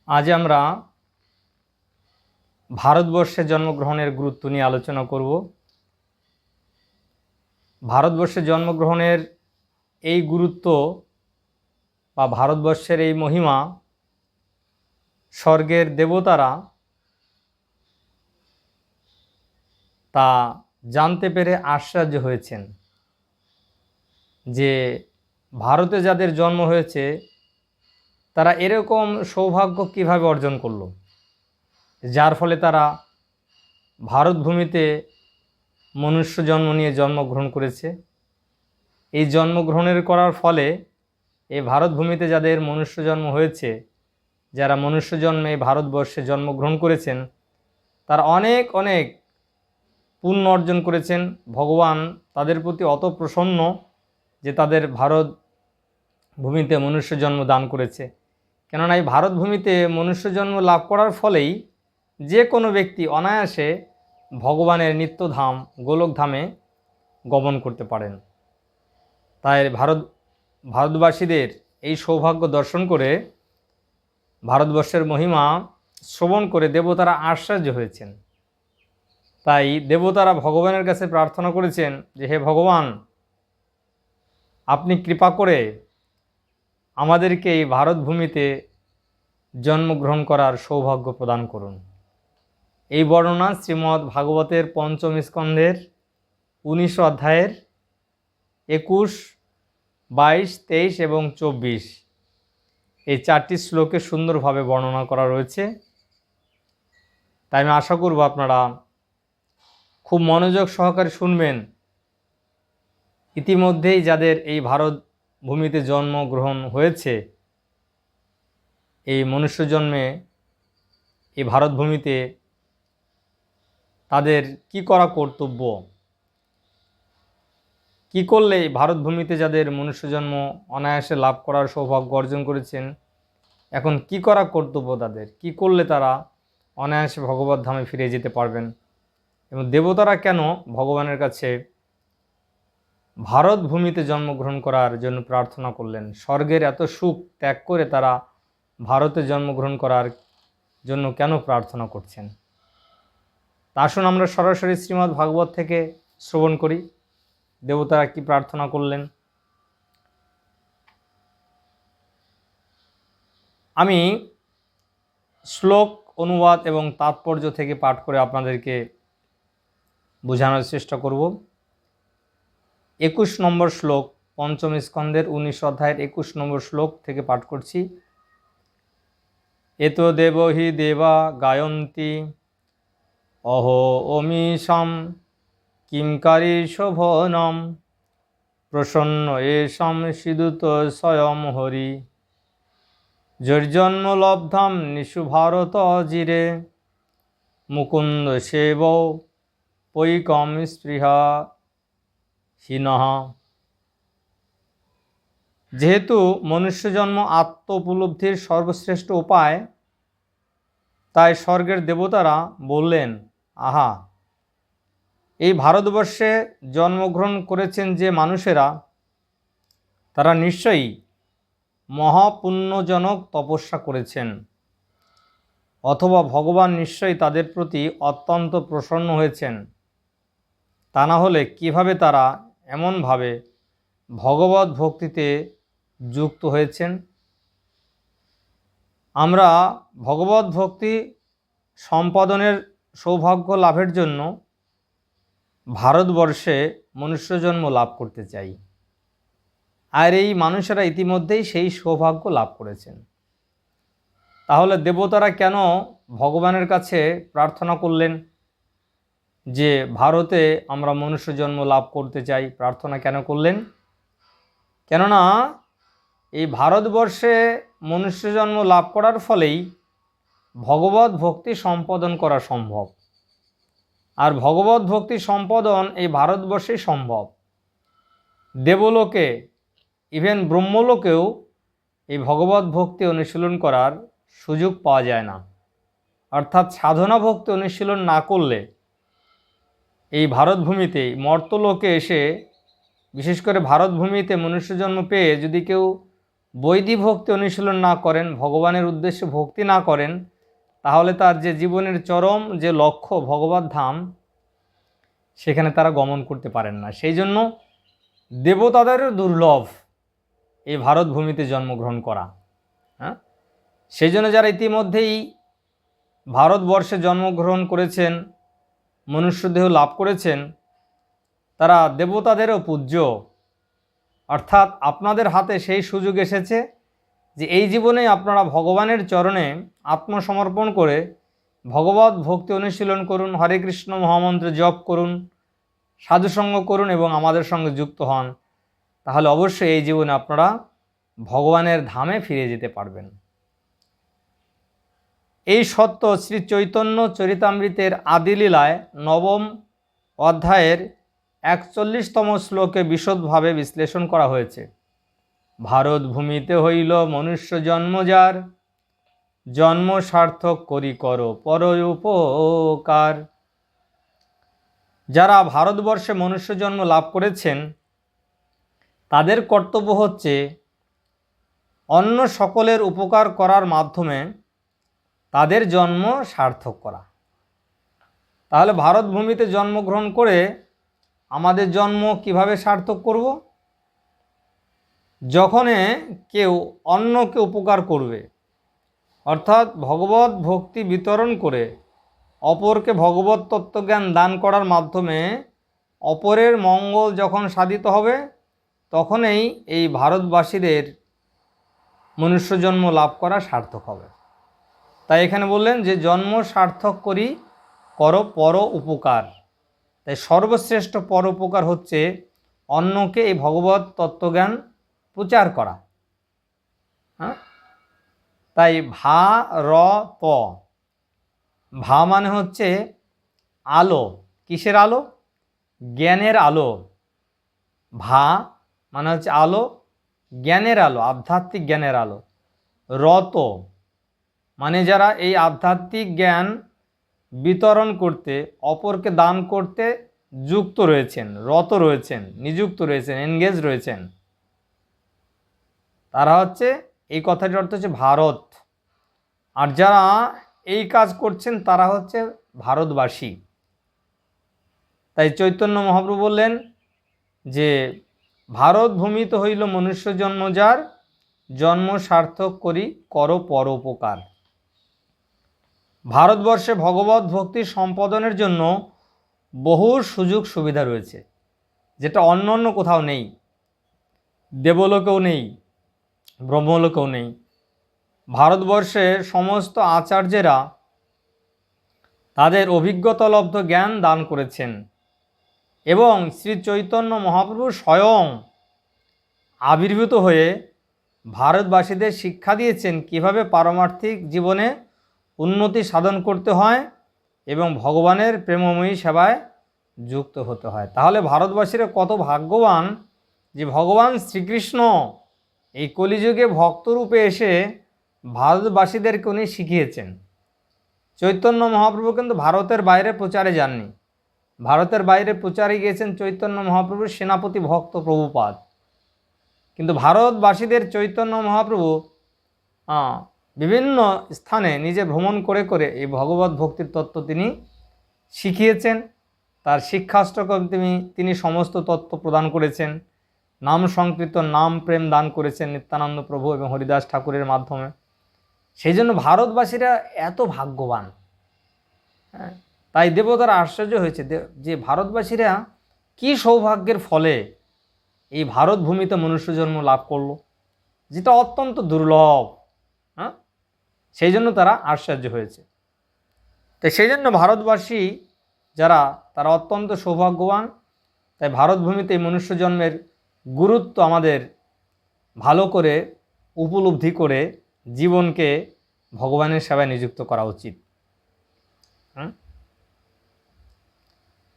আজ আমরা ভারতবর্ষে জন্মগ্রহণের গুরুত্ব নিয়ে আলোচনা করব। ভারতবর্ষে জন্মগ্রহণের এই গুরুত্ব বা ভারতবর্ষের এই মহিমা স্বর্গের দেবতারা তা জানতে পেরে আশ্চর্য হয়েছেন যে ভারতে যাদের জন্ম হয়েছে তারা এরকম সৌভাগ্য কিভাবে অর্জন করলো, যার ফলে তারা ভারতভূমিতে মনুষ্য জন্ম নিয়ে জন্মগ্রহণ করেছে। এই জন্মগ্রহণের করার ফলে এই ভারতভূমিতে যাদের মনুষ্য জন্ম হয়েছে, যারা মনুষ্য জন্মে ভারতবর্ষে জন্মগ্রহণ করেছেন, তারা অনেক অনেক পুণ্য অর্জন করেছেন। ভগবান তাদের প্রতি অত প্রসন্ন যে তাদের ভারতভূমিতে মনুষ্য জন্ম দান করেছে। কেননা এই ভারতভূমিতে মনুষ্য জন্ম লাভ করার ফলেই যে কোনো ব্যক্তি অনায়াসে ভগবানের নিত্যধাম গোলকধামে গমন করতে পারেন। তাই ভারতবাসীদের এই সৌভাগ্য দর্শন করে, ভারতবর্ষের মহিমা শ্রবণ করে দেবতারা আশ্চর্য হয়েছেন। তাই দেবতারা ভগবানের কাছে প্রার্থনা করেছেন যে, হে ভগবান, আপনি কৃপা করে আমাদেরকে এই ভারতভূমিতে জন্মগ্রহণ করার সৌভাগ্য প্রদান করুন। এই বর্ণনা শ্রীমদ্ ভাগবতের পঞ্চম স্কন্ধের 19 অধ্যায়ের 21, 22, 23 এবং 24 এই 4টি শ্লোকে সুন্দরভাবে বর্ণনা করা রয়েছে। তাই আমি আশা করব আপনারা খুব মনোযোগ সহকারে শুনবেন। ইতিমধ্যেই যাদের এই ভারতভূমিতে জন্মগ্রহণ হয়েছে, এই মনুষ্য জন্মে এই ভারতভূমিতে তাদের কি করা কর্তব্য, কি করলে এই ভারতভূমিতে যাদের মনুষ্য জন্ম অনায়াসে লাভ করার সৌভাগ্য অর্জন করেছেন, এখন কি করা কর্তব্য তাদের, কি করলে তারা অনায়াসে ভগবত ধামে ফিরে যেতে পারবেন, এবং দেবতারা কেন ভগবানের কাছে ভারতভূমিতে জন্মগ্রহণ করার জন্য প্রার্থনা করলেন। স্বর্গের এত সুখ ত্যাগ করে তারা ভারতে জন্মগ্রহণ করার জন্য কেন প্রার্থনা করছেন, তা আসুন আমরা সরাসরি শ্রীমদ্ ভাগবত থেকে শ্রবণ করি দেবতারা কি প্রার্থনা করলেন। আমি শ্লোক অনুবাদ এবং তাৎপর্য থেকে পাঠ করে আপনাদেরকে বোঝানোর চেষ্টা করব। 21 নম্বর শ্লোক, পঞ্চম স্কন্ধের 19 অধ্যায়ের 21 নম্বর শ্লোক থেকে পাঠ করছি। এত দেব হি দেবা গায়ন্তি অহো অমিশাম কিংকারী শোভনম প্রসন্ন এষাম সিদুত স্বয়ং হরি জর্জন্ম লব্ধাম নিশু ভারত জিরে মুকুন্দ সেব পৈকম স্পৃহা হীনঃ। যেহেতু মনুষ্যজন্ম আত্ম উপলব্ধির সর্বশ্রেষ্ঠ উপায়, তাই স্বর্গের দেবতারা বললেন, আহা, এই ভারতবর্ষে জন্মগ্রহণ করেছেন যে মানুষেরা, তারা নিশ্চয়ই মহাপুণ্যজনক তপস্যা করেছেন, অথবা ভগবান নিশ্চয়ই তাদের প্রতি অত্যন্ত প্রসন্ন হয়েছেন। তা না হলে কীভাবে তারা এমনভাবে ভগবত ভক্তিতে যুক্ত হয়েছেন। আমরা ভগবত ভক্তি সম্পাদনের সৌভাগ্য লাভের জন্য ভারতবর্ষে মনুষ্যজন্ম লাভ করতে চাই, আর এই মানুষেরা ইতিমধ্যেই সেই সৌভাগ্য লাভ করেছেন। তাহলে দেবতারা কেন ভগবানের কাছে প্রার্থনা করলেন যে ভারতে আমরা মনুষ্য জন্ম লাভ করতে চাই? প্রার্থনা কেন করলেন? কেননা এই ভারতবর্ষে মনুষ্য জন্ম লাভ করার ফলেই ভগবত ভক্তি সম্পাদন করা সম্ভব, আর ভগবত ভক্তি সম্পাদন এই ভারতবর্ষেই সম্ভব। দেবলোকে, ইভেন ব্রহ্মলোকেও এই ভগবত ভক্তি অনুশীলন করার সুযোগ পাওয়া যায় না। অর্থাৎ সাধনা ভক্তি অনুশীলন না করলে এই ভারতভূমিতেই মর্তলোকে এসে, বিশেষ করে ভারতভূমিতে মনুষ্য জন্ম পেয়ে যদি কেউ বৈদিক ভক্তি অনুশীলন না করেন, ভগবানের উদ্দেশ্যে ভক্তি না করেন, তাহলে তার যে জীবনের চরম যে লক্ষ্য ভগবত ধাম, সেখানে তারা গমন করতে পারেন না। সেই জন্য দেবতাদেরও দুর্লভ এই ভারত ভূমিতে জন্মগ্রহণ করা। হ্যাঁ, সেই জন্য যারা ইতিমধ্যেই ভারতবর্ষে জন্মগ্রহণ করেছেন, মনুষ্যদেহ লাভ করেছেন, তারা দেবতাদেরও পূজ্য। অর্থাৎ আপনাদের হাতে সেই সুযোগ এসেছে যে এই জীবনে আপনারা ভগবানের চরণে আত্মসমর্পণ করে ভগবত ভক্তি অনুশীলন করুন, হরে কৃষ্ণ মহামন্ত্র জপ করুন, সাধুসঙ্গ করুন এবং আমাদের সঙ্গে যুক্ত হন। তাহলে অবশ্যই এই জীবনে আপনারা ভগবানের ধামে ফিরে যেতে পারবেন। এই সত্য শ্রী চৈতন্য চরিতামৃতের আদিলীলায় নবম অধ্যায়ের 41তম শ্লোকে বিশদভাবে বিশ্লেষণ করা হয়েছে। ভারত ভূমিতে হইল মনুষ্য জন্ম যার, জন্ম সার্থক করি করো পর উপকার। যারা ভারতবর্ষে মনুষ্য জন্ম লাভ করেছেন তাদের কর্তব্য হচ্ছে অন্য সকলের উপকার করার মাধ্যমে তাদের জন্ম সার্থক করা। তাহলে ভারত ভূমিতে জন্মগ্রহণ করে আমাদের জন্ম কিভাবে সার্থক করব? যখনে কেউ অন্যকে উপকার করবে, অর্থাৎ ভগবত ভক্তি বিতরণ করে অপরকে ভগবত তত্ত্বজ্ঞান দান করার মাধ্যমে অপরের মঙ্গল যখন সাধিত হবে, তখনই এই ভারতবাসীদের মনুষ্য জন্ম লাভ করা সার্থক হবে। তাই এখানে বললেন যে জন্ম সার্থক করি করো পর উপকার। তাই সর্বশ্রেষ্ঠ পর উপকার হচ্ছে অন্যকে এই ভগবত তত্ত্বজ্ঞান প্রচার করা। হ্যাঁ, তাই ভা র ত, ভা মানে হচ্ছে আলো। কিসের আলো? জ্ঞানের আলো। ভা মানে হচ্ছে আলো, জ্ঞানের আলো, আধ্যাত্মিক জ্ঞানের আলো। রত মানে যারা এই আধ্যাত্মিক জ্ঞান বিতরণ করতে, অপরকে দান করতে যুক্ত রয়েছেন, রত রয়েছেন, নিযুক্ত রয়েছেন, এনগেজ রয়েছেন, তারা হচ্ছে, এই কথাটির অর্থ হচ্ছে ভারত। আর যারা এই কাজ করছেন তারা হচ্ছে ভারতবাসী। তাই চৈতন্য মহাপ্রভু বললেন যে ভারত ভূমিতে হইল মনুষ্য জন্ম যার, জন্ম সার্থক করি করো পর উপকার। ভারতবর্ষে ভগবত ভক্তি সম্পাদনের জন্য বহু সুযোগ সুবিধা রয়েছে, যেটা অন্য অন্য কোথাও নেই। দেবলোকেও নেই, ব্রহ্মলোকেও নেই। ভারতবর্ষে সমস্ত আচার্যেরা তাদের অভিজ্ঞতালব্ধ জ্ঞান দান করেছেন এবং শ্রী চৈতন্য মহাপ্রভু স্বয়ং আবির্ভূত হয়ে ভারতবাসীদের শিক্ষা দিয়েছেন কিভাবে পারমার্থিক জীবনে উন্নতি সাধন করতে হয় এবং ভগবানের প্রেমময়ী সেবায় যুক্ত হতে হয়। তাহলে ভারতবাসীরা কত ভাগ্যবান যে ভগবান শ্রীকৃষ্ণ এই কলিযুগে ভক্তরূপে এসে ভারতবাসীদেরকে উনি শিখিয়েছেন। চৈতন্য মহাপ্রভু কিন্তু ভারতের বাইরে প্রচারে যাননি। ভারতের বাইরে প্রচারে গিয়েছেন চৈতন্য মহাপ্রভুর সেনাপতি ভক্ত প্রভুপাদ। কিন্তু ভারতবাসীদের চৈতন্য মহাপ্রভু বিভিন্ন স্থানে নিজে ভ্রমণ করে করে এই ভগবত ভক্তির তত্ত্ব তিনি শিখিয়েছেন। তার শিক্ষাষ্টকম তিনি সমস্ত তত্ত্ব প্রদান করেছেন। নাম সংকীর্তন, নাম প্রেম দান করেছেন নিত্যানন্দ প্রভু এবং হরিদাস ঠাকুরের মাধ্যমে। সেই জন্য ভারতবাসীরা এত ভাগ্যবান। হ্যাঁ, তাই দেবতারা আশ্চর্য হয়েছে যে ভারতবাসীরা কি সৌভাগ্যের ফলে এই ভারত ভূমিতে মনুষ্য জন্ম লাভ করলো, যেটা অত্যন্ত দুর্লভ। হ্যাঁ, সেই জন্য তারা আশ্চর্য হয়েছে। তো সেই জন্য ভারতবাসী যারা, তারা অত্যন্ত সৌভাগ্যবান। তাই ভারত ভূমিতে এই মনুষ্য জন্মের গুরুত্ব আমাদের ভালো করে উপলব্ধি করে জীবনকে ভগবানের সেবায় নিযুক্ত করা উচিত।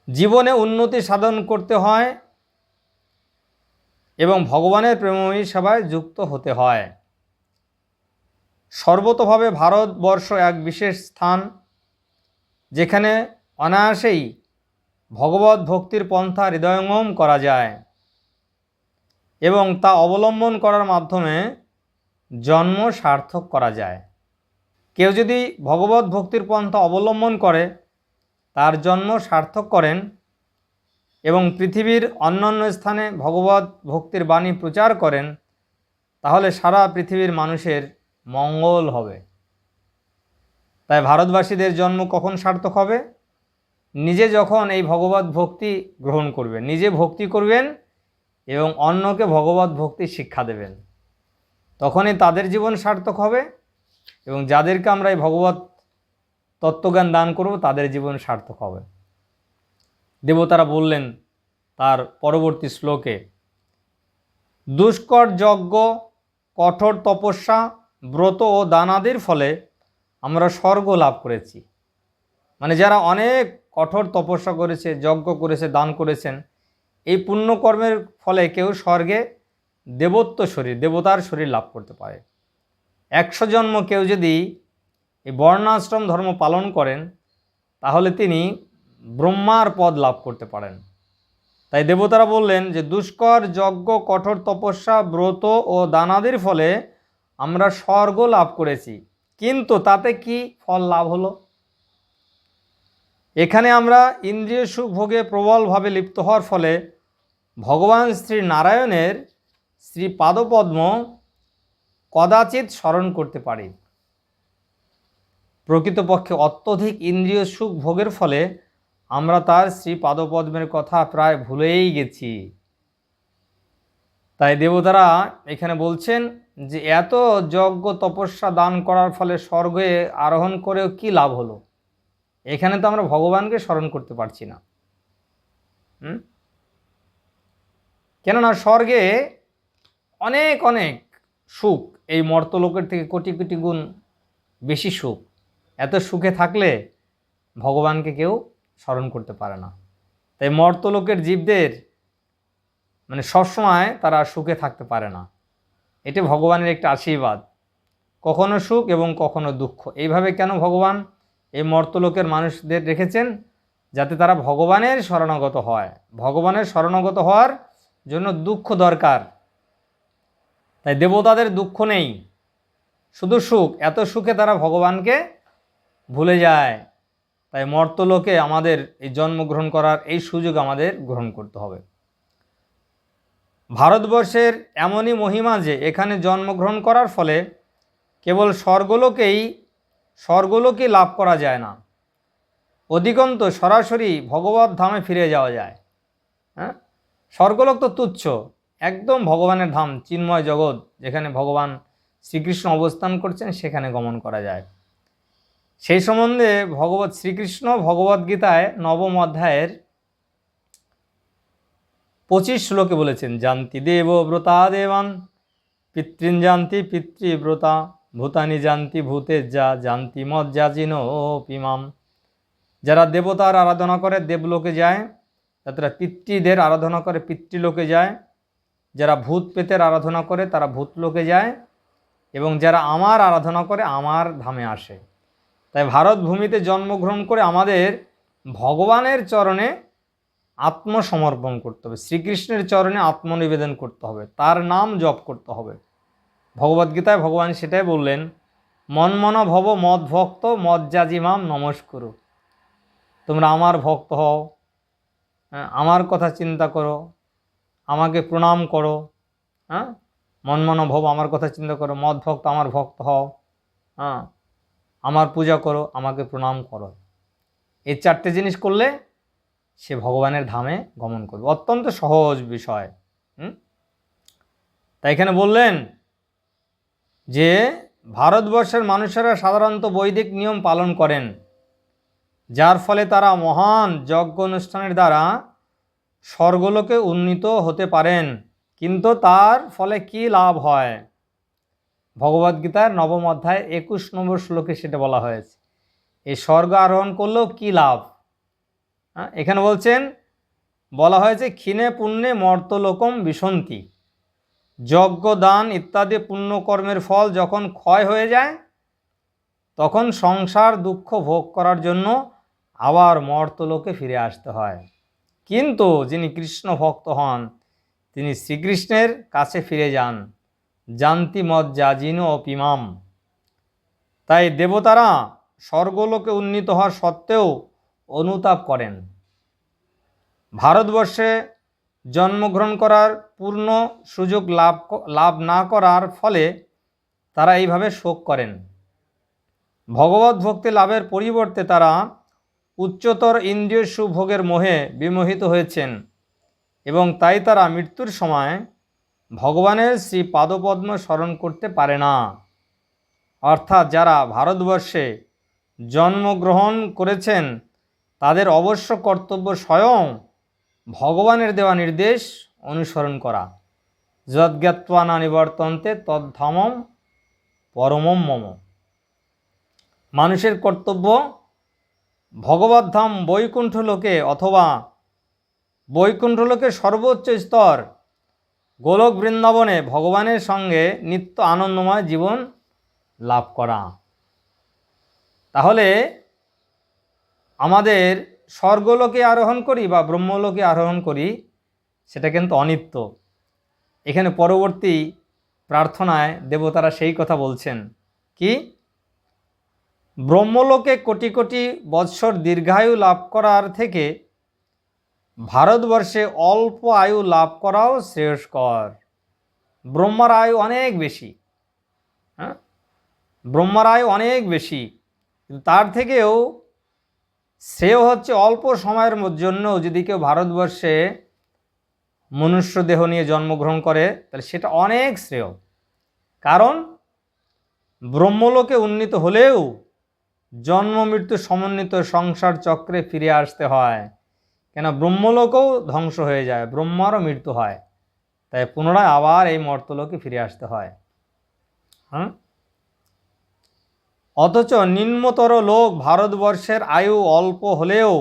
জীবনে উন্নতি সাধন করতে হয় এবং ভগবানের প্রেমময়ী সেবায় যুক্ত হতে হয়। সর্বতোভাবে ভারতবর্ষ এক বিশেষ স্থান, যেখানে অনায়াসেই ভগবত ভক্তির পন্থা হৃদয়ঙ্গম করা যায় এবং তা অবলম্বন করার মাধ্যমে জন্ম সার্থক করা যায়। কেউ যদি ভগবত ভক্তির পন্থা অবলম্বন করে, তার জন্ম সার্থক করেন এবং পৃথিবীর অন্যান্য স্থানে ভগবত ভক্তির বাণী প্রচার করেন, তাহলে সারা পৃথিবীর মানুষের মঙ্গল হবে। তাই ভারতবাসীদের জন্ম কখন সার্থক হবে? নিজে যখন এই ভগবত ভক্তি গ্রহণ করবেন, নিজে ভক্তি করবেন এবং অন্যকে ভগবত ভক্তি শিক্ষা দেবেন, তখনই তাদের জীবন সার্থক হবে এবং যাদেরকে আমরা এই ভগবত তত্ত্বজ্ঞান দান করব তাদের জীবন সার্থক হবে। দেবতারা বললেন তার পরবর্তী শ্লোকে, দুষ্কর যজ্ঞ, কঠোর তপস্যা, ব্রত ও দানাদির ফলে আমরা স্বর্গ লাভ করেছি। মানে যারা অনেক কঠোর তপস্যা করেছে, যজ্ঞ করেছে, দান করেছেন, এই পুণ্যকর্মের ফলে কেউ স্বর্গে দেবত্ব শরীর, দেবতার শরীর লাভ করতে পারে। 100 জন্ম কেউ যদি এই বর্ণাশ্রম ধর্ম পালন করেন, তাহলে তিনি ব্রহ্মার পদ লাভ করতে পারেন। তাই দেবতারা বললেন যে দুষ্কর যজ্ঞ, কঠোর তপস্যা, ব্রত ও দানাদির ফলে আমরা স্বর্গ লাভ করেছি, কিন্তু তাতে কি ফল লাভ হলো? এখানে আমরা ইন্দ্রিয় সুখ ভোগে প্রবলভাবে লিপ্ত হওয়ার ফলে ভগবান শ্রী নারায়ণের শ্রী পাদপদ্ম কদাচিৎ স্মরণ করতে পারি। প্রকৃতপক্ষে অত্যধিক ইন্দ্রিয় সুখ ভোগের ফলে আমরা তার শ্রী পাদপদ্মের কথা প্রায় ভুলেই গেছি। তাই দেবতারা এখানে বলছেন যে এত যজ্ঞ তপস্যা দান করার ফলে স্বর্গে আরোহণ করেও কি লাভ হলো? এখানে তো আমরা ভগবানকে স্মরণ করতে পারছি না। কেননা স্বর্গে অনেক অনেক সুখ, এই মর্তলোকের থেকে কোটি কোটি গুণ বেশি সুখ। এত সুখে থাকলে ভগবানকে কেউ স্মরণ করতে পারে না। তাই মর্তলোকের জীবদের মানে সবসময় তারা সুখে থাকতে পারে না। এটি ভগবানের একটা আশীর্বাদ, কখনো সুখ এবং কখনো দুঃখ। এইভাবে কেন ভগবান এই মর্তলোকের মানুষদের রেখেছেন? যাতে তারা ভগবানের শরণাগত হয়। ভগবানের শরণাগত হওয়ার জন্য দুঃখ দরকার। তাই দেবতাদের দুঃখ নেই, শুধু সুখ। এত সুখে তারা ভগবানকে ভুলে যায়। তাই মর্তলোকে আমাদের এই জন্মগ্রহণ করার এই সুযোগ আমাদের গ্রহণ করতে হবে। ভারতবর্ষের এমনই মহিমা যে এখানে জন্মগ্রহণ করার ফলে কেবল স্বর্গলোকই লাভ করা যায় না, অধিকন্তু সরাসরি ভগবত ধামে ফিরে যাওয়া যায়। হ্যাঁ, স্বর্গলোক তো তুচ্ছ, একদম ভগবানের ধাম, চিন্ময় জগৎ, যেখানে ভগবান শ্রীকৃষ্ণ অবস্থান করছেন, সেখানে গমন করা যায়। সেই সম্বন্ধে শ্রীকৃষ্ণ ভগবদ্গীতায় 9ম অধ্যায়ের 25 শ্লোকে বলেছেন, জানতি দেব ব্রতা দেবান, পিতৃন জানতি পিতৃব্রতা, ভূতানি জানতি ভূতেজ্জা, জানতি মজ্জাজিনো পিমাম। যারা দেবতার আরাধনা করে দেবলোকে যায়, যারা পিতৃদের আরাধনা করে পিতৃলোকে যায়, যারা ভূত প্রেতের আরাধনা করে তারা ভূতলোকে যায়, এবং যারা আমার আরাধনা করে আমার ধামে আসে। তাই ভারত ভূমিতে জন্মগ্রহণ করে আমাদের ভগবানের চরণে আত্মসমর্পণ করতে হবে, শ্রীকৃষ্ণের চরণে আত্মনিবেদন করতে হবে, তার নাম জপ করতে হবে। ভগবদ্গীতায় ভগবান সেটাই বললেন, মন্মন ভব মদ ভক্ত মজ্জাজিমাম নমস্কুরু। তোমরা আমার ভক্ত হও, আমার কথা চিন্তা করো, আমাকে প্রণাম করো। হ্যাঁ, মন্মন ভব, আমার কথা চিন্তা করো, মদ ভক্ত, আমার ভক্ত হও, হ্যাঁ, আমার পূজা করো, আমাকে প্রণাম করো। এই 4টে জিনিস করলে সে ভগবানের ধামে গমন করবে। অত্যন্ত সহজ বিষয়। তাই এখানে বললেন যে ভারতবর্ষের মানুষেরা সাধারণত বৈদিক নিয়ম পালন করেন, যার ফলে তারা মহান যজ্ঞ অনুষ্ঠানের দ্বারা স্বর্গলোকে উন্নীত হতে পারেন। কিন্তু তার ফলে কি লাভ হয়? ভগবদ্গীতার 9ম অধ্যায় 21 নম্বর শ্লোকে সেটা বলা হয়েছে। এই স্বর্গ আরোহণ করলেও কি লাভ? এখানে বলা হয়েছে, ক্ষীণে পুণ্যে মর্তলোকম বিশন্তি। যজ্ঞ দান ইত্যাদি পুণ্যকর্মের ফল যখন ক্ষয় হয়ে যায়, তখন সংসার দুঃখ ভোগ করার জন্য আবার মর্তলোকে ফিরে আসতে হয়। কিন্তু যিনি কৃষ্ণ ভক্ত হন, তিনি শ্রীকৃষ্ণের কাছে ফিরে যান, জান্তি মজ্জাজিন অপিমাম। তাই দেবতারা স্বর্গলোকে উন্নীত হওয়া সত্ত্বেও অনুতাপ করেন। ভারতবর্ষে জন্মগ্রহণ করার পূর্ণ সুযোগ লাভ না করার ফলে তারা এইভাবে শোক করেন। ভগবত ভক্তি লাভের পরিবর্তে তারা উচ্চতর ইন্দ্রিয় সুভোগের মোহে বিমোহিত হয়েছেন এবং তাই তারা মৃত্যুর সময় ভগবানের শ্রী পাদপদ্ম স্মরণ করতে পারে না। অর্থাৎ যারা ভারতবর্ষে জন্মগ্রহণ করেছেন তাদের অবশ্য কর্তব্য স্বয়ং ভগবানের দেওয়া নির্দেশ অনুসরণ করা। যদ্জ্ঞাত্বা না নিবর্তন্তে তদ্ধামম পরমম মম। মানুষের কর্তব্য ভগবদ্ধাম বৈকুণ্ঠ লোকে অথবা বৈকুণ্ঠ লোকের সর্বোচ্চ স্তর গোলক বৃন্দাবনে ভগবানের সঙ্গে নিত্য আনন্দময় জীবন লাভ করা। তাহলে আমাদের স্বর্গলোকে আরোহণ করি বা ব্রহ্মলোকে আরোহণ করি সেটা কিন্তু অনিত্য। এখানে পরবর্তী প্রার্থনায় দেবতারা সেই কথা বলছেন কি, ব্রহ্মলোকে কোটি কোটি বৎসর দীর্ঘায়ু লাভ করার থেকে ভারতবর্ষে অল্প আয়ু লাভ করাও শ্রেয়স্কর। ব্রহ্মার আয়ু অনেক বেশি, হ্যাঁ, ব্রহ্মার আয়ু অনেক বেশি, কিন্তু তার থেকেও শ্রেয় হচ্ছে অল্প সময়ের জন্য যদি কেউ ভারতবর্ষে মনুষ্য দেহ নিয়ে জন্মগ্রহণ করে তাহলে সেটা অনেক শ্রেয়। কারণ ব্রহ্মলোকে উন্নীত হলেও জন্ম মৃত্যু সমন্বিত সংসার চক্রে ফিরে আসতে হয়, কেন ব্রহ্মলোকেও ধ্বংস হয়ে যায়, ব্রহ্মারও মৃত্যু হয়, তাই পুনরায় আবার এই মর্তলোকে ফিরে আসতে হয়। হ্যাঁ, অথচ নিম্নতর লোক ভারতবর্ষের আয়ু অল্প হলেও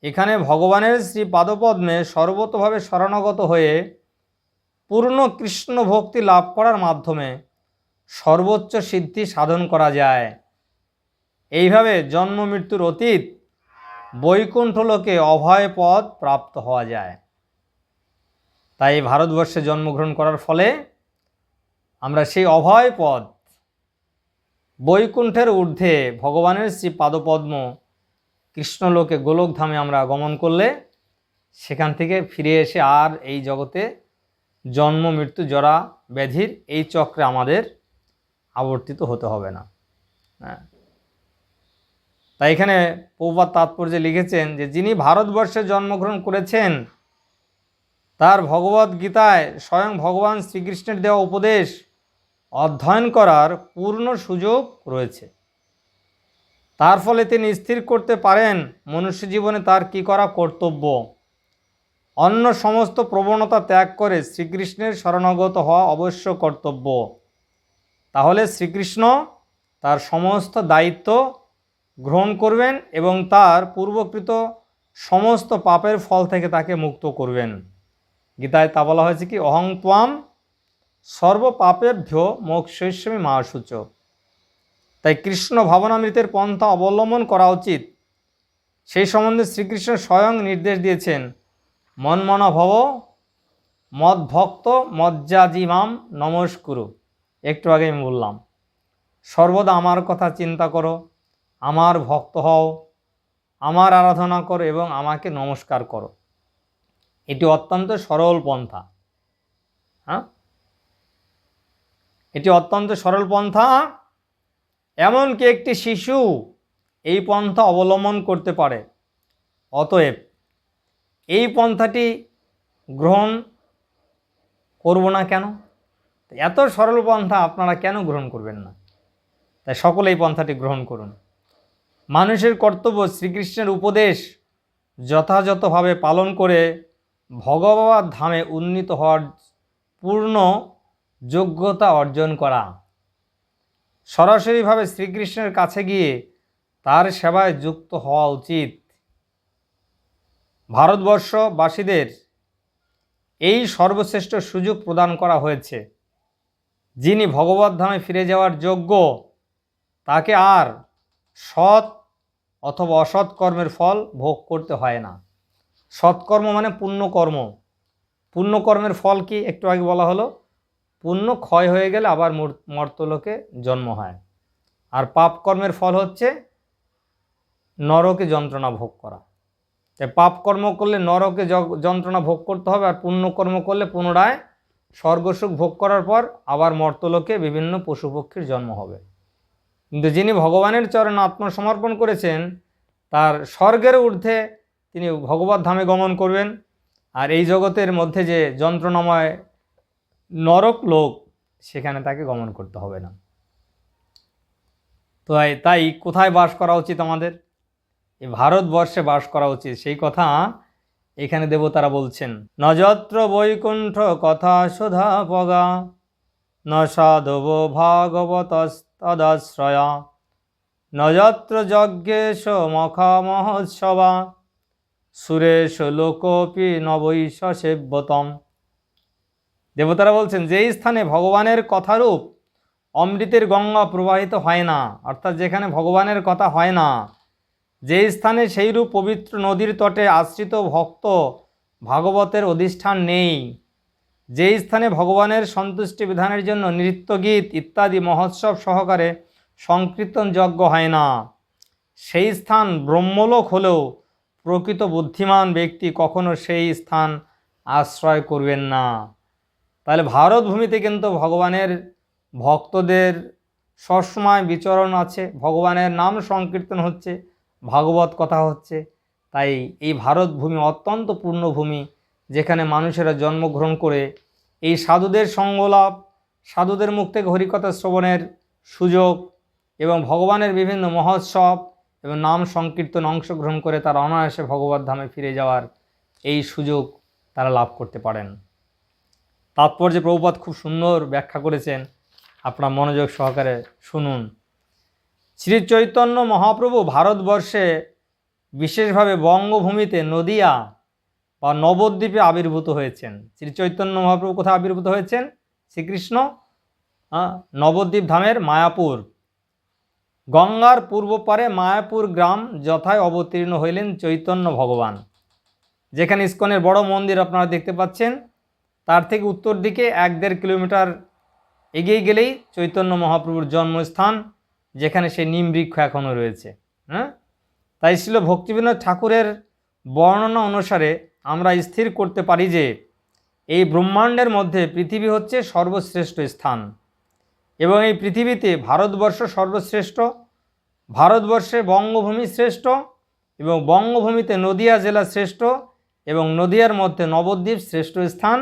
এখানে ভগবানের শ্রী পাদপদ্মে সর্বতোভাবে শরণাগত হয়ে পূর্ণ কৃষ্ণ ভক্তি লাভ করার মাধ্যমে সর্বোচ্চ সিদ্ধি সাধন করা যায়। এইভাবে জন্ম মৃত্যুর অতীত বৈকুণ্ঠ লোকে অভয় পদ প্রাপ্ত হওয়া যায়। তাই ভারতবর্ষে জন্মগ্রহণ করার ফলে আমরা সেই অভয় পদ বৈকুণ্ঠের ঊর্ধ্বে ভগবানের শ্রী পাদপদ্ম কৃষ্ণলোকে গোলকধামে আমরা গমন করলে সেখান থেকে ফিরে এসে আর এই জগতে জন্ম মৃত্যু জরা ব্যাধির এই চক্রে আমাদের আবর্তিত হতে হবে না। হ্যাঁ, তাই এখানে প্রভুপাদ তাৎপর্যে লিখেছেন যে যিনি ভারতবর্ষে জন্মগ্রহণ করেছেন তার ভগবদ গীতায় স্বয়ং ভগবান শ্রীকৃষ্ণের দেওয়া উপদেশ অধ্যয়ন করার পূর্ণ সুযোগ রয়েছে। তার ফলে তিনি স্থির করতে পারেন মনুষ্য জীবনে তার কী করা কর্তব্য। অন্য সমস্ত প্রবণতা ত্যাগ করে শ্রীকৃষ্ণের শরণাগত হওয়া অবশ্য কর্তব্য। তাহলে শ্রীকৃষ্ণ তার সমস্ত দায়িত্ব গ্রহণ করবেন এবং তার পূর্বকৃত সমস্ত পাপের ফল থেকে তাকে মুক্ত করবেন। গীতায় তা বলা হয়েছে কি, অহং ত্বাম সর্বপাপেভ্য মোক্ষয়িষ্যামি মা শুচ। তাই কৃষ্ণ ভাবনামৃতের পন্থা অবলম্বন করা উচিত। সেই সম্বন্ধে শ্রীকৃষ্ণ স্বয়ং নির্দেশ দিয়েছেন, মন্মনা ভব মদ্ভক্ত মজ্জাজিমাম নমস্কুরু। একটু আগে আমি বললাম, সর্বদা আমার কথা চিন্তা করো, আমার ভক্ত হও, আমার আরাধনা করো এবং আমাকে নমস্কার করো। এটি অত্যন্ত সরল পন্থা। হ্যাঁ, এটি অত্যন্ত সরল পন্থা। এমনকি একটি শিশু এই পন্থা অবলম্বন করতে পারে। অতএব এই পন্থাটি গ্রহণ করব না কেন? এত সরল পন্থা আপনারা কেন গ্রহণ করবেন না? তাই সকলে এই পন্থাটি গ্রহণ করুন। মানুষের কর্তব্য শ্রীকৃষ্ণের উপদেশ যথাযথভাবে পালন করে ভগবৎ ধামে উন্নীত হওয়ার পূর্ণ যোগ্যতা অর্জন করা। সরাসরিভাবে শ্রীকৃষ্ণের কাছে গিয়ে তার সেবায় যুক্ত হওয়া উচিত। ভারতবর্ষবাসীদের এই সর্বশ্রেষ্ঠ সুযোগ প্রদান করা হয়েছে। যিনি ভগবৎ ধামে ফিরে যাওয়ার যোগ্য তাকে আর সৎ অথবা অসৎ কর্মের ফল ভোগ করতে হয় না। সৎকর্ম মানে পুণ্যকর্ম। পুণ্যকর্মের ফল কি একটু আগে বলা হলো, পুণ্য ক্ষয় হয়ে গেলে আবার মর্তলোকে জন্ম হয়। আর পাপ কর্মের ফল হচ্ছে নরকে যন্ত্রণা ভোগ করা। তাই পাপ কর্ম করলে নরকে যন্ত্রণা ভোগ করতে হবে, আর পুণ্য কর্ম করলে পুনরায় স্বর্গসুখ ভোগ করার পর আবার মর্তলোকে বিভিন্ন পশু পক্ষীর জন্ম হবে। কিন্তু যিনি ভগবানের চরণে আত্মসমর্পণ করেছেন তার স্বর্গের ঊর্ধ্বে তিনি ভগবত ধামে গমন করবেন। আর এই জগতের মধ্যে যে যন্ত্রণাময় নরক লোক, সেখানে তাকে গমন করতে হবে না। তো তাই কোথায় বাস করা উচিত আমাদের? এই ভারতবর্ষে বাস করা উচিত, সেই কথা এখানে দেবতারা বলছেন। নযত্র বৈকুণ্ঠ কথা সুধা পগা, ন সাধব ভাগবতস্তদাশ্রয়া, নযত্র যজ্ঞেশ মখা মহোৎসবা, সুরেশ লোকপি নবৈশ সেব্যতম। দেবতারা বলছেন, যেই স্থানে ভগবানের কথারূপ অমৃতের গঙ্গা প্রবাহিত হয় না, অর্থাৎ যেখানে ভগবানের কথা হয় না, যেই স্থানে সেইরূপ পবিত্র নদীর তটে আশ্রিত ভক্ত ভাগবতের অধিষ্ঠান নেই, যেই স্থানে ভগবানের সন্তুষ্টি বিধানের জন্য নৃত্য গীত ইত্যাদি মহোৎসব সহকারে সংকীর্তন যজ্ঞ হয় না, সেই স্থান ব্রহ্মলোক হলেও প্রকৃত বুদ্ধিমান ব্যক্তি কখনো সেই স্থান আশ্রয় করবেন না। তাহলে ভারত ভূমিতে কিন্তু ভগবানের ভক্তদের সবসময় বিচরণ আছে, ভগবানের নাম সংকীর্তন হচ্ছে, ভাগবত কথা হচ্ছে। তাই এই ভারত ভূমি অত্যন্ত পূর্ণভূমি, যেখানে মানুষেরা জন্মগ্রহণ করে এই সাধুদের সঙ্গলাভ, সাধুদের মুখ থেকে হরিকথা শ্রবণের সুযোগ এবং ভগবানের বিভিন্ন মহোৎসব এবং নাম সংকীর্তন অংশগ্রহণ করে তারা অনায়াসে ভগবত ধামে ফিরে যাওয়ার এই সুযোগ তারা লাভ করতে পারেন। তাৎপর্যে প্রভুপাদ খুব সুন্দর ব্যাখ্যা করেছেন, আপনারা মনোযোগ সহকারে শুনুন। শ্রী চৈতন্য মহাপ্রভু ভারতবর্ষে বিশেষভাবে বঙ্গভূমিতে নদিয়া বা নবদ্বীপে আবির্ভূত হয়েছেন। শ্রী চৈতন্য মহাপ্রভু কোথায় আবির্ভূত হয়েছেন? শ্রীকৃষ্ণ নবদ্বীপ ধামের মায়াপুর, গঙ্গার পূর্ব পারে মায়াপুর গ্রাম যথায় অবতীর্ণ হইলেন চৈতন্য ভগবান। যেখানে ইস্কনের বড় মন্দির আপনারা দেখতে পাচ্ছেন, তার থেকে উত্তর দিকে 1-1.5 কিলোমিটার এগিয়ে গেলেই চৈতন্য মহাপ্রভুর জন্মস্থান, যেখানে সেই নিম বৃক্ষ এখনও রয়েছে। তাই ছিল ভক্তিবিনোদ ঠাকুরের বর্ণনা অনুসারে আমরা স্থির করতে পারি যে এই ব্রহ্মাণ্ডের মধ্যে পৃথিবী হচ্ছে সর্বশ্রেষ্ঠ স্থান, এবং এই পৃথিবীতে ভারতবর্ষ সর্বশ্রেষ্ঠ, ভারতবর্ষে বঙ্গভূমি শ্রেষ্ঠ, এবং বঙ্গভূমিতে নদিয়া জেলা শ্রেষ্ঠ, এবং নদিয়ার মধ্যে নবদ্বীপ শ্রেষ্ঠ স্থান।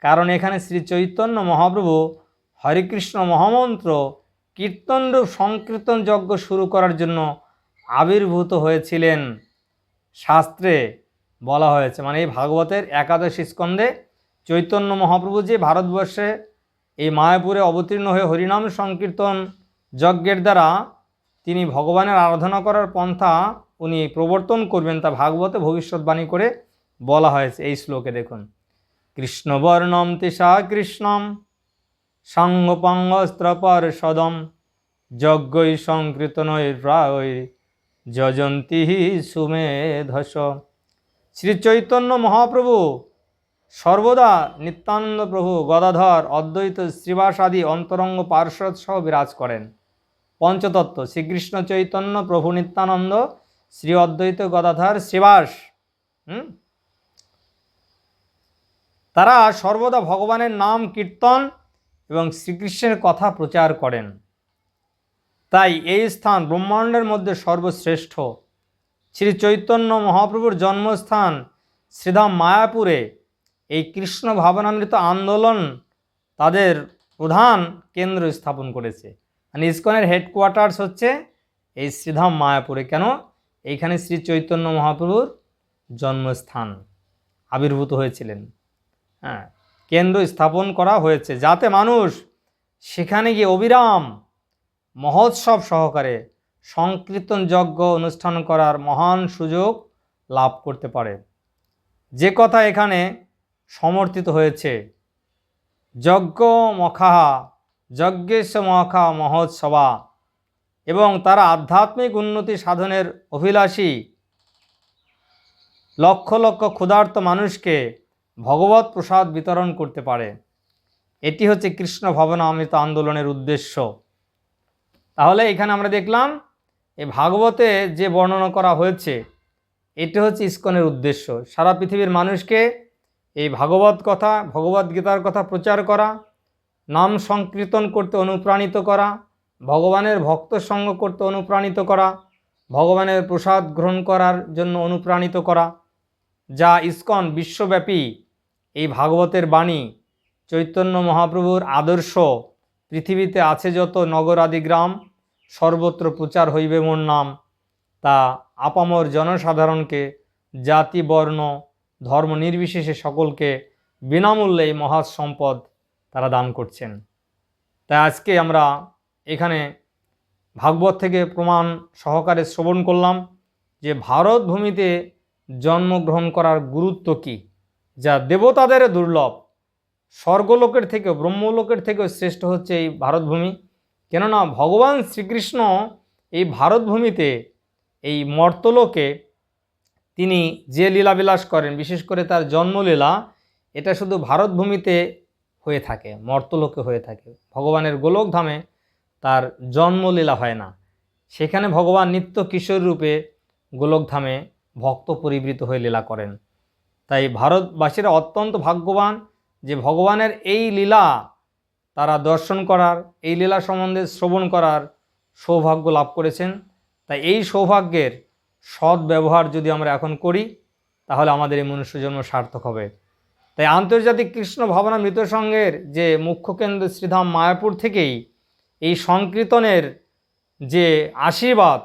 কারণ এখানে শ্রী চৈতন্য মহাপ্রভু হরিকৃষ্ণ মহামন্ত্র কীর্তনরূপ সংকীর্তন যজ্ঞ শুরু করার জন্য আবির্ভূত হয়েছিলেন, শাস্ত্রে বলা হয়েছে। মানে এই ভাগবতের 11 স্কন্ধে চৈতন্য মহাপ্রভু যে ভারতবর্ষে এই মায়াপুরে অবতীর্ণ হয়ে হরিনাম সংকীর্তন যজ্ঞের দ্বারা তিনি ভগবানের আরাধনা করার পন্থা উনি প্রবর্তন করবেন, তা ভাগবতে ভবিষ্যৎবাণী করে বলা হয়েছে। এই শ্লোকে দেখুন, কৃষ্ণবর্ণম তিসা কৃষ্ণম সাঙ্গপাঙ্গস্ত্রপর সদম যজ্ঞই সংকীর্তনৈ প্রায় যজন্তি সুমেধস। শ্রী চৈতন্য মহাপ্রভু সর্বদা নিত্যানন্দ প্রভু, গদাধর, অদ্বৈত, শ্রীবাস আদি অন্তরঙ্গ পার্শ্বদ সহ বিরাজ করেন। পঞ্চতত্ত্ব শ্রীকৃষ্ণ চৈতন্য প্রভু নিত্যানন্দ শ্রী অদ্বৈত গদাধর শ্রীবাস, তারা সর্বদা ভগবানের নাম কীর্তন এবং শ্রীকৃষ্ণের কথা প্রচার করেন। তাই এই স্থান ব্রহ্মাণ্ডের মধ্যে সর্বশ্রেষ্ঠ। শ্রী চৈতন্য মহাপ্রভুর জন্মস্থান শ্রীধাম মায়াপুরে এই কৃষ্ণ ভাবনামৃত আন্দোলন তাদের প্রধান কেন্দ্র স্থাপন করেছে। মানে ইস্কনের হেডকোয়ার্টার্স হচ্ছে এই শ্রীধাম মায়াপুরে। কেন? এইখানে শ্রী চৈতন্য মহাপ্রভুর জন্মস্থান, আবির্ভূত হয়েছিলেন। কেন্দ্র স্থাপন করা হয়েছে যাতে মানুষ সেখানে গিয়ে অবিরাম মহোৎসব সহকারে সংকীর্তন যজ্ঞ অনুষ্ঠান করার মহান সুযোগ লাভ করতে পারে। যে কথা এখানে সমর্থিত হয়েছে, যজ্ঞ মখাহা যজ্ঞেশ মখা মহোৎসবা, এবং তারা আধ্যাত্মিক উন্নতি সাধনের অভিলাষী লক্ষ লক্ষ ক্ষুধার্ত মানুষকে ভগবত প্রসাদ বিতরণ করতে পারে। এটি হচ্ছে কৃষ্ণ ভাবনামৃত আন্দোলনের উদ্দেশ্য। তাহলে এখানে আমরা দেখলাম এই ভাগবতে যে বর্ণনা করা হয়েছে এটি হচ্ছে ইসকনের উদ্দেশ্য, সারা পৃথিবীর মানুষকে এই ভাগবত কথা, ভগবদ গীতার কথা প্রচার করা, নাম সংকীর্তন করতে অনুপ্রাণিত করা, ভগবানের ভক্ত সঙ্গ করতে অনুপ্রাণিত করা, ভগবানের প্রসাদ গ্রহণ করার জন্য অনুপ্রাণিত করা, যা ইসকন বিশ্বব্যাপী এই ভাগবতের বাণী, চৈতন্য মহাপ্রভুর আদর্শ পৃথিবীতে আছে যত নগর আদি গ্রাম, সর্বত্র প্রচার হইবে মোর নাম, তা আপামর জনসাধারণকে জাতি বর্ণ ধর্ম নির্বিশেষে সকলকে বিনামূল্যে এই মহৎ সম্পদ তারা দান করছেন। তাই আজকে আমরা এখানে ভাগবত থেকে প্রমাণ সহকারে শ্রবণ করলাম যে ভারত ভূমিতে জন্মগ্রহণ করার গুরুত্ব কী, যা দেবতাদের দুর্লভ। স্বর্গলোকের থেকেও ব্রহ্মলোকের থেকেও শ্রেষ্ঠ হচ্ছে এই ভারতভূমি। কেননা ভগবান শ্রীকৃষ্ণ এই ভারতভূমিতে এই মর্তলোকে তিনি যে লীলাবিলাস করেন, বিশেষ করে তার জন্মলীলা, এটা শুধু ভারতভূমিতে হয়ে থাকে, মর্তলোকে হয়ে থাকে। ভগবানের গোলকধামে তার জন্মলীলা হয় না, সেখানে ভগবান নিত্য কিশোর রূপে গোলকধামে ভক্ত পরিবৃত হয়ে লীলা করেন। তাই ভারতবাসীরা অত্যন্ত ভাগ্যবান যে ভগবানের এই লীলা তারা দর্শন করার, এই লীলা সম্বন্ধে শ্রবণ করার সৌভাগ্য লাভ করেছেন। তাই এই সৌভাগ্যের সৎ ব্যবহার যদি আমরা এখন করি তাহলে আমাদের এই মনুষ্যজন্ম সার্থক হবে। তাই আন্তর্জাতিক কৃষ্ণ ভাবনামৃত সংঘের যে মুখ্য কেন্দ্র শ্রীধাম মায়াপুর থেকেই এই সংকীর্তনের যে আশীর্বাদ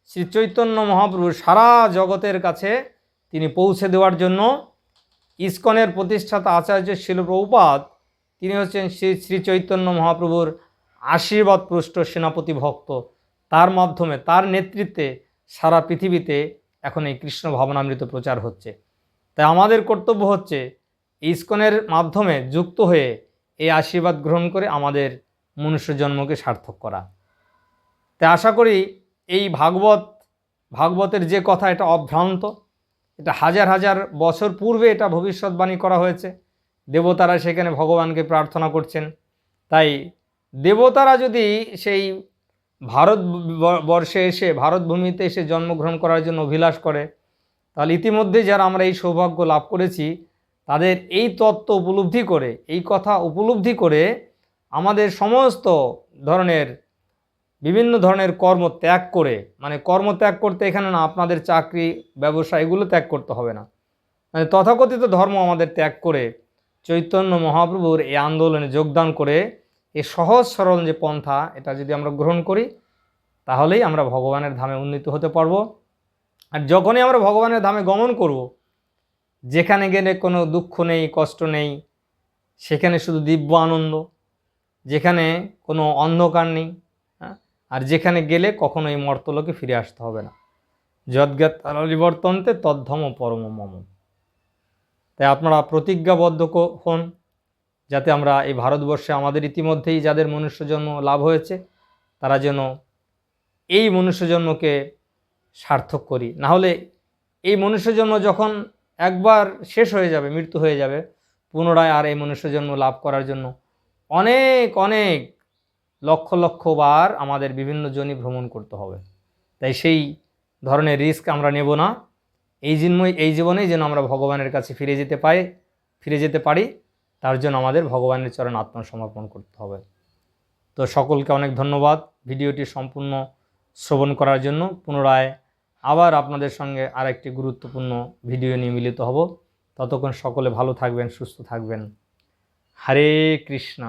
শ্রী চৈতন্য মহাপ্রভু সারা জগতের কাছে তিনি পৌঁছে দেওয়ার জন্য ইসকনের প্রতিষ্ঠাতা আচার্য শিল প্রভুপাদ তিনি হচ্ছেন শ্রী চৈতন্য মহাপ্রভুর আশীর্বাদ পুষ্ট সেনাপতি ভক্ত। তার মাধ্যমে, তার নেতৃত্বে সারা পৃথিবীতে এখন এই কৃষ্ণ ভাবনামৃত প্রচার হচ্ছে। তাই আমাদের কর্তব্য হচ্ছে ইসকনের মাধ্যমে যুক্ত হয়ে এই আশীর্বাদ গ্রহণ করে আমাদের মনুষ্য জন্মকে সার্থক করা। তাই আশা করি এই ভাগবতের যে কথা এটা অভ্রান্ত, এটা হাজার হাজার বছর পূর্বে এটা ভবিষ্যৎবাণী করা হয়েছে। দেবতারা সেখানে ভগবানকে প্রার্থনা করছেন। তাই দেবতারা যদি সেই ভারতবর্ষে এসে, ভারতভূমিতে এসে জন্মগ্রহণ করার জন্য অভিলাষ করে, তাহলে ইতিমধ্যে যারা আমরা এই সৌভাগ্য লাভ করেছি তাদের এই তত্ত্ব উপলব্ধি করে, এই কথা উপলব্ধি করে আমাদের সমস্ত ধরনের বিভিন্ন ধরনের কর্ম ত্যাগ করে, মানে কর্ম ত্যাগ করতে এখানে না আপনাদের চাকরি ব্যবসা এগুলো ত্যাগ করতে হবে না, মানে তথাকথিত ধর্ম আমাদের ত্যাগ করে চৈতন্য মহাপ্রভুর এই আন্দোলনে যোগদান করে এই সহজ সরল যে পন্থা এটা যদি আমরা গ্রহণ করি তাহলেই আমরা ভগবানের ধামে উন্নীত হতে পারবো। আর যখনই আমরা ভগবানের ধামে গমন করব, যেখানে গেলে কোনো দুঃখ নেই, কষ্ট নেই, সেখানে শুধু দিব্য আনন্দ, যেখানে কোনো অন্ধকার নেই, আর যেখানে গেলে কখনো এই মর্তলোকে ফিরে আসতে হবে না। যদ্জ্ঞাত পরিবর্তন্তে তদ্ধম পরম মম। তাই আপনারা প্রতিজ্ঞাবদ্ধ হন যাতে আমরা এই ভারতবর্ষে আমাদের ইতিমধ্যেই যাদের মনুষ্যজন্ম লাভ হয়েছে তারা যেন এই মনুষ্যজন্মকে সার্থক করি। না হলে এই মনুষ্যজন্ম যখন একবার শেষ হয়ে যাবে, মৃত্যু হয়ে যাবে, পুনরায় আর এই মনুষ্যজন্ম লাভ করার জন্য অনেক অনেক লক্ষ লক্ষ বার আমাদের বিভিন্ন জনি ভ্রমণ করতে হবে। তাই সেই ধরনের রিস্ক আমরা নেব না। এই জীবনেই যেন আমরা ভগবানের কাছে ফিরে যেতে পারি, তার জন্য আমাদের ভগবানের চরণ আত্মসমর্পণ করতে হবে। তো সকলকে অনেক ধন্যবাদ ভিডিওটি সম্পূর্ণ শ্রবণ করার জন্য। পুনরায় আবার আপনাদের সঙ্গে আরেকটি গুরুত্বপূর্ণ ভিডিও নিয়ে মিলিত হব। ততক্ষণ সকলে ভালো থাকবেন, সুস্থ থাকবেন। হরে কৃষ্ণ।